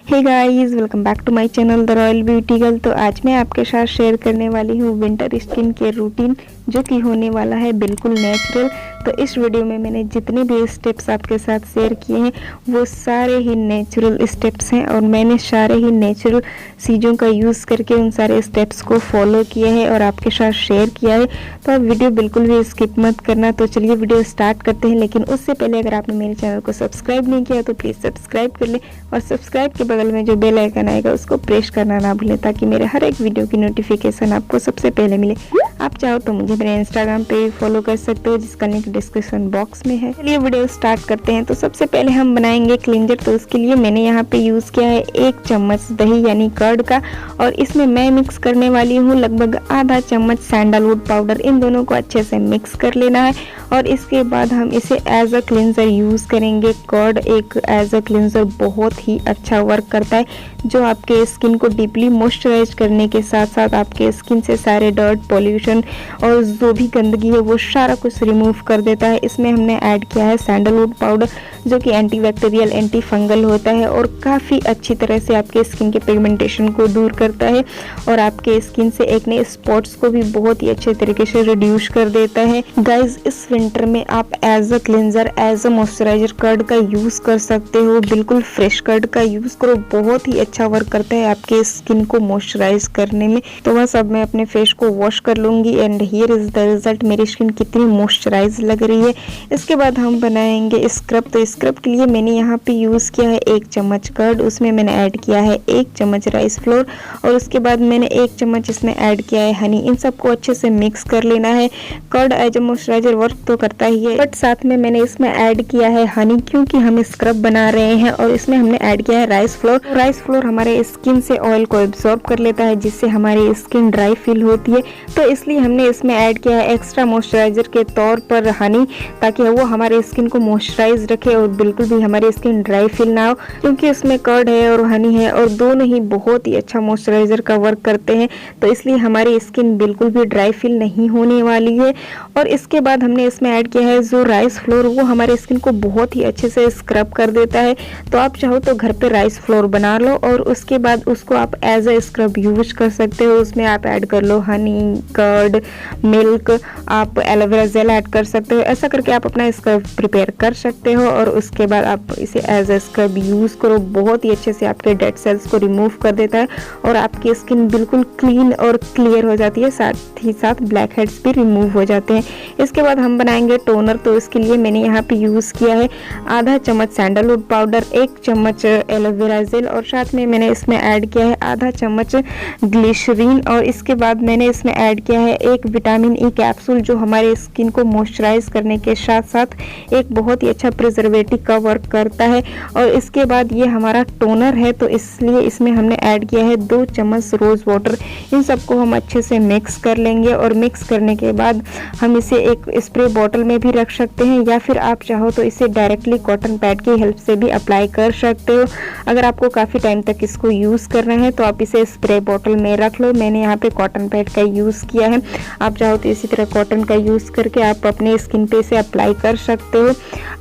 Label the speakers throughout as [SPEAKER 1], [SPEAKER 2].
[SPEAKER 1] Hey guys, welcome back to my channel the royal beauty girl. तो आज मैं आपके साथ शेयर करने वाली हूँ विंटर स्किन केयर रूटीन, जो कि होने वाला है बिल्कुल नेचुरल। तो इस वीडियो में मैंने जितने भी स्टेप्स आपके साथ शेयर किए हैं वो सारे ही नेचुरल स्टेप्स हैं और मैंने सारे ही नेचुरल चीज़ों का यूज़ करके उन सारे स्टेप्स को फॉलो किया है और आपके साथ शेयर किया है। तो आप वीडियो बिल्कुल भी स्किप मत करना। तो चलिए वीडियो स्टार्ट करते हैं, लेकिन उससे पहले अगर आपने मेरे चैनल को सब्सक्राइब नहीं किया तो प्लीज़ सब्सक्राइब कर लें और सब्सक्राइब के बगल में जो बेल आइकन आएगा उसको प्रेस करना ना भूलें, ताकि मेरे हर एक वीडियो की नोटिफिकेशन आपको सबसे पहले मिले। आप चाहो तो मुझे मेरे इंस्टाग्राम पे भी फॉलो कर सकते हो, जिसका लिंक डिस्क्रिप्शन बॉक्स में है। चलिए वीडियो स्टार्ट करते हैं। तो सबसे पहले हम बनाएंगे क्लींजर। तो उसके लिए मैंने यहाँ पे यूज़ किया है 1 चम्मच दही यानी कर्ड का, और इसमें मैं मिक्स करने वाली हूँ लगभग आधा चम्मच सैंडलवुड पाउडर। इन दोनों को अच्छे से मिक्स कर लेना है और इसके बाद हम इसे एज अ क्लींजर यूज़ करेंगे। कर्ड एक एज अ क्लींजर बहुत ही अच्छा वर्क करता है, जो आपके स्किन को डीपली मॉइस्चराइज करने के साथ साथ आपके स्किन से सारे डर्ट, पॉल्यूशन और जो भी गंदगी है वो सारा कुछ रिमूव कर देता है। इसमें हमने ऐड किया है सैंडलवुड पाउडर, जो कि एंटीबैक्टीरियल, एंटी फंगल होता है और काफ़ी अच्छी तरह से आपके स्किन के पिगमेंटेशन को दूर करता है और आपके स्किन से एक्ने स्पॉट्स को भी बहुत ही अच्छे तरीके से रिड्यूस कर देता है। गाइज, इस विंटर में आप as a cleanser, as a moisturiser curd का यूज़ कर सकते हो। बिल्कुल फ्रेश कर्ड का यूज़ करो, बहुत ही अच्छा वर्क करता है आपके स्किन को मॉइस्चराइज करने में। तो बस अब मैं अपने फेस को वॉश कर लूँगी and here is the result. मेरी स्किन कितनी मॉइस्चराइज लग रही है। इसके बाद हम बनाएंगे स्क्रब। तो स्क्रब के लिए मैंने यहाँ पे यूज़ किया है 1 चम्मच कर्ड, उसमें मैंने ऐड किया है 1 चम्मच राइस फ्लोर और उसके बाद मैंने 1 चम्मच इसमें ऐड किया है हनी। इन सबको अच्छे से मिक्स कर लेना है। Curd as a moisturiser work तो करता ही है, बट साथ में मैंने इसमें ऐड किया है हनी, क्योंकि हम स्क्रब बना रहे हैं और इसमें हमने ऐड किया है राइस फ्लोर। राइस फ्लोर हमारे स्किन से ऑयल को एब्जॉर्ब कर लेता है, जिससे हमारी स्किन ड्राई फील होती है। तो इसलिए हमने इसमें ऐड किया है एक्स्ट्रा मॉइस्चराइजर के तौर पर हनी, ताकि वो हमारे स्किन को मॉइस्चराइज रखे और बिल्कुल भी हमारी स्किन ड्राई फील ना हो, क्योंकि उसमें कर्ड है और हनी है और दोनों ही बहुत ही अच्छा मॉइस्चराइजर का वर्क करते हैं। तो इसलिए हमारी स्किन बिल्कुल भी ड्राई फील नहीं होने वाली है। और इसके बाद हमने इसमें ऐड किया है जो राइस फ्लोर, वो हमारे स्किन को बहुत ही अच्छे से स्क्रब कर देता है। तो आप चाहो तो घर पे राइस फ्लोर बना लो और उसके बाद उसको आप एज अ स्क्रब यूज कर सकते हो। उसमें आप ऐड कर लो हनी, कर्ड, मिल्क, आप एलोवेरा जेल ऐड कर सकते हो। ऐसा करके आप अपना स्क्रब प्रिपेयर कर सकते हो और उसके बाद आप इसे एज अ स्क्रब यूज़ करो। बहुत ही अच्छे से आपके डेड सेल्स को रिमूव कर देता है और आपकी स्किन बिल्कुल क्लीन और क्लियर हो जाती है, साथ ही साथ ब्लैक हेड्स भी रिमूव हो जाते हैं। इसके बाद हम बनाएंगे टोनर। तो इसके लिए मैंने यहाँ पे यूज़ किया है आधा चम्मच सैंडलवुड पाउडर, 1 चम्मच एलोवेरा जेल और साथ में मैंने इसमें ऐड किया है आधा चम्मच ग्लिसरीन और इसके बाद मैंने इसमें ऐड किया है 1 विटामिन ई कैप्सूल, जो हमारे स्किन को मॉइस्चराइज करने के साथ साथ एक बहुत ही अच्छा प्रिजर्वेटिव का वर्क करता है। और इसके बाद ये हमारा टोनर है, तो इसलिए इसमें हमने ऐड किया है 2 चम्मच रोज़ वाटर। इन सबको हम अच्छे से मिक्स कर लेंगे और मिक्स करने के बाद हम इसे एक स्प्रे बॉटल में भी रख सकते हैं, या फिर आप चाहो तो इसे डायरेक्टली कॉटन पैड की हेल्प से भी अप्लाई कर सकते हो। अगर आपको काफ़ी टाइम तक इसको यूज़ करना है तो आप इसे स्प्रे बॉटल में रख लो। मैंने यहाँ पे कॉटन पैड का यूज़ किया है। आप चाहो तो इसी तरह कॉटन का यूज़ करके आप अपने स्किन पे इसे अप्लाई कर सकते हो।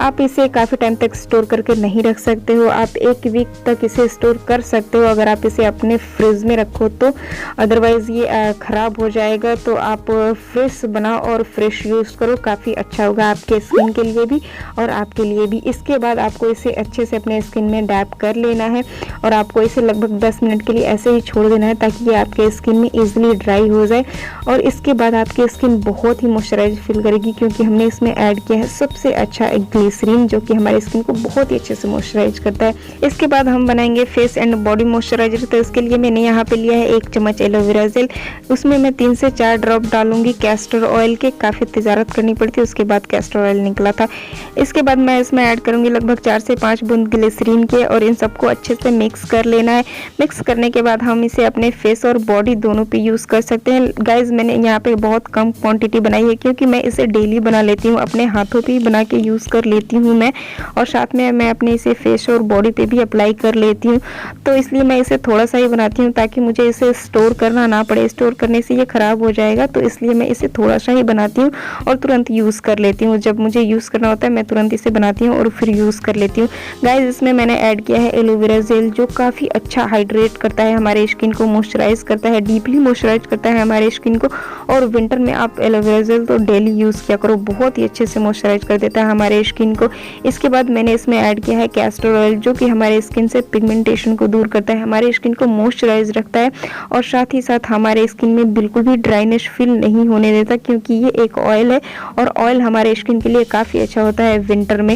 [SPEAKER 1] आप इसे काफ़ी टाइम तक स्टोर करके नहीं रख सकते हो, आप 1 वीक तक इसे स्टोर कर सकते हो अगर आप इसे अपने फ्रिज में रखो तो। अदरवाइज़ ये ख़राब हो जाएगा। तो आप फ्रेश बनाओ और फ्रेश यूज़ करो, काफ़ी अच्छा होगा आपके स्किन के लिए भी और आपके लिए भी। इसके बाद आपको इसे अच्छे से अपने स्किन में डैप कर लेना है और आपको इसे लगभग 10 मिनट के लिए ऐसे ही छोड़ देना है, ताकि ये आपके स्किन में ईजिली ड्राई हो जाए। और इसके बाद आपकी स्किन बहुत ही मॉइस्चराइज फील करेगी, क्योंकि हमने इसमें ऐड किया है सबसे अच्छा एक ग्लिसरीन, जो कि हमारे स्किन को बहुत ही अच्छे से मॉइस्चराइज करता है। इसके बाद हम बनाएंगे फेस एंड बॉडी मॉइस्चराइजर। तो इसके लिए मैंने यहाँ पे लिया है 1 चम्मच एलोवेरा जेल, उसमें मैं 3 से 4 ड्रॉप डालूंगी कैस्टर ऑयल के। काफ़ी तिजारत करनी पड़ती है, उसके बाद कैस्टर ऑयल निकला था। इसके बाद मैं इसमें ऐड करूंगी लगभग 4 से 5 बूंद ग्लिसरीन के और इन सबको अच्छे से मिक्स कर लेना है। मिक्स करने के बाद हम इसे अपने फेस और बॉडी दोनों पे यूज़ कर सकते हैं। गाइज, मैंने यहाँ पे बहुत कम क्वांटिटी बनाई है, क्योंकि मैं इसे डेली बना लेती हूँ, अपने हाथों पे ही बना के यूज़ कर लेती हूँ मैं। और साथ में मैं अपने इसे फेस और बॉडी पे भी अप्लाई कर लेती हूँ। तो इसलिए मैं इसे थोड़ा सा ही बनाती हूँ ताकि मुझे इसे स्टोर करना ना पड़े, स्टोर करने से ये ख़राब हो जाएगा। तो इसलिए मैं इसे थोड़ा सा ही बनाती हूँ और तुरंत यूज़ कर लेती हूँ। जब मुझे यूज़ करना होता है मैं तुरंत इसे बनाती हूँ और फिर यूज़ कर लेती हूँ। गाइस, इसमें मैंने ऐड किया है एलोवेरा जेल, जो काफ़ी अच्छा हाइड्रेट करता है हमारे स्किन को, मॉइस्चराइज करता है, डीपली मॉइस्चराइज करता है हमारे स्किन को। और विंटर में आप एलोवेरा जेल तो डेली यूज़ किया करो, बहुत ही अच्छे से मॉइस्चराइज कर देता है हमारे स्किन को। इसके बाद मैंने इसमें ऐड किया है कैस्टर ऑयल, जो कि हमारे स्किन से पिगमेंटेशन को दूर करता है, हमारे स्किन को मॉइस्चराइज रखता है और साथ ही साथ हमारे स्किन में बिल्कुल भी ड्राइनेस फील नहीं होने देता, क्योंकि ये एक ऑयल है और ऑयल हमारे स्किन के लिए काफ़ी अच्छा होता है विंटर में।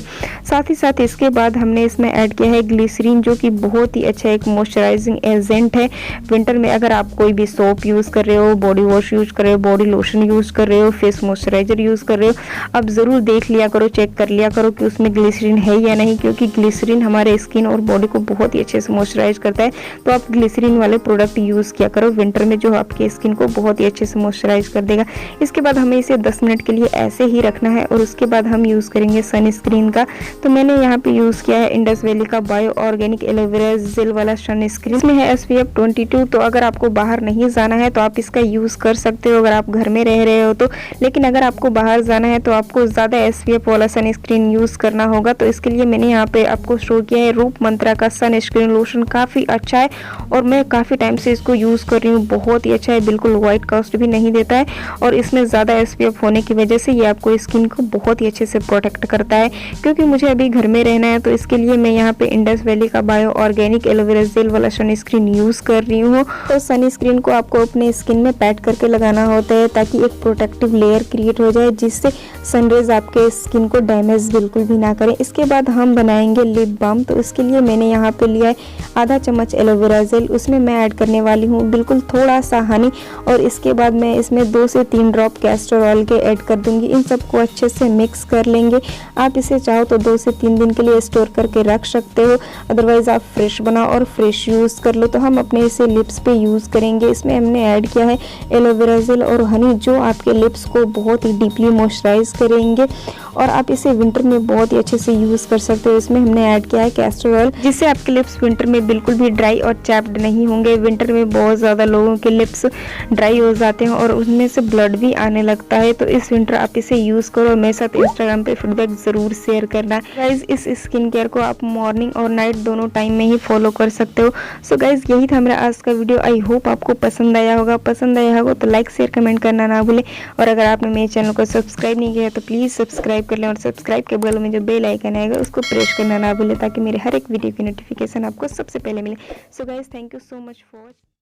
[SPEAKER 1] साथ ही साथ इसके बाद हमने इसमें ऐड किया है ग्लिसरीन, जो कि बहुत ही अच्छा एक मॉइस्चराइजिंग एजेंट है विंटर में। अगर आप कोई भी सोप यूज़ कर रहे हो, बॉडी वॉश यूज़ कर रहे हो, बॉडी लोशन यूज़ कर रहे हो, फेस मॉइस्चराइजर यूज़ कर रहे हो, अब ज़रूर देख लिया करो, चेक कर लिया करो कि उसमें ग्लिसरीन है या नहीं, क्योंकि ग्लिसरीन हमारे स्किन और बॉडी को बहुत ही अच्छे से मॉइस्चराइज करता है। तो आप ग्लिसरीन वाले प्रोडक्ट यूज़ किया करो विंटर में, जो आपके स्किन को बहुत ही अच्छे से मॉइस्चराइज कर देगा। इसके बाद हमें इसे 10 मिनट के लिए ऐसे ही रखना है और उसके बाद हम यूज़ करेंगे सनस्क्रीन का। तो मैंने यहाँ पे यूज़ किया है इंडस वैली का बायो ऑर्गेनिक एलोवेरा जेल वाला सनस्क्रीन। इसमें है SPF 22। तो अगर आपको बाहर नहीं जाना है तो आप इसका यूज़ कर सकते हो अगर आप घर में रह रहे हो तो। लेकिन अगर आपको बाहर जाना है तो आपको ज़्यादा SPF वाला सनस्क्रीन यूज़ करना होगा। तो इसके लिए मैंने यहाँ पे आपको शो किया है रूप मंत्रा का सनस्क्रीन लोशन, काफ़ी अच्छा है और मैं काफ़ी टाइम से इसको यूज़ कर रही हूँ, बहुत ही अच्छा है, बिल्कुल वाइट कास्ट भी नहीं देता है और इसमें ज़्यादा SPF होने की वजह से ये आपको स्किन को बहुत ही अच्छे से प्रोटेक्ट करता है। क्योंकि मुझे अभी घर में रहना है तो इसके लिए मैं यहाँ पे इंडस वैली का बायो ऑर्गेनिक एलोवेरा जेल वाला सनस्क्रीन यूज़ कर रही हूँ। तो सनस्क्रीन को आपको अपने स्किन में पैट करके लगाना होता है ताकि एक प्रोटेक्टिव लेयर क्रिएट हो जाए, जिससे सनरेज आपके स्किन को डैमेज बिल्कुल भी ना करें। इसके बाद हम बनाएंगे लिप बाम। तो इसके लिए मैंने यहाँ पे लिया है आधा चम्मच एलोवेरा जेल, उसमें मैं ऐड करने वाली हूँ बिल्कुल थोड़ा सा हनी और इसके बाद मैं इसमें 2 से 3 ड्रॉप कैस्टर ऑयल के ऐड कर दूंगी। इन सबको अच्छे से मिक्स कर लेंगे। आप इसे चाहो तो 2 से 3 दिन के लिए स्टोर करके रख सकते हो, अदरवाइज आप फ्रेश बनाओ और फ्रेश यूज़ कर लो। तो हम अपने इसे लिप्स पे यूज़ करेंगे। इसमें हमने ऐड किया है एलोवेरा जेल और हनी, जो आपके लिप्स को बहुत ही डीपली मॉइस्चराइज करेंगे और आप इसे विंटर में बहुत ही अच्छे से यूज़ कर सकते हो। इसमें हमने ऐड किया है कैस्टर ऑयल, जिससे आपके लिप्स विंटर में बिल्कुल भी ड्राई और चैप्ड नहीं होंगे। विंटर में बहुत ज़्यादा लोगों के लिप्स ड्राई हो जाते हैं और उनमें से ब्लड भी आने लगता है। तो इस विंटर आप इसे यूज़ करो। मेरे साथ इंस्टाग्राम पे फीडबैक ज़रूर शेयर करना। गाइज, इस स्किन केयर को आप मॉर्निंग और नाइट दोनों टाइम में ही फॉलो कर सकते हो। सो गाइज, यही था मेरा आज का वीडियो। आई होप आपको पसंद आया होगा। पसंद आया होगा तो लाइक शेयर कमेंट करना ना भूलें और अगर आपने मेरे चैनल को सब्सक्राइब नहीं किया तो प्लीज़ सब्सक्राइब कर लें और सब्सक्राइब के बगल में जो बेल आइकन आएगा उसको प्रेस करना ना भूलें, ताकि मेरे हर एक वीडियो की नोटिफिकेशन आपको सबसे पहले मिले। So guys, thank you so much for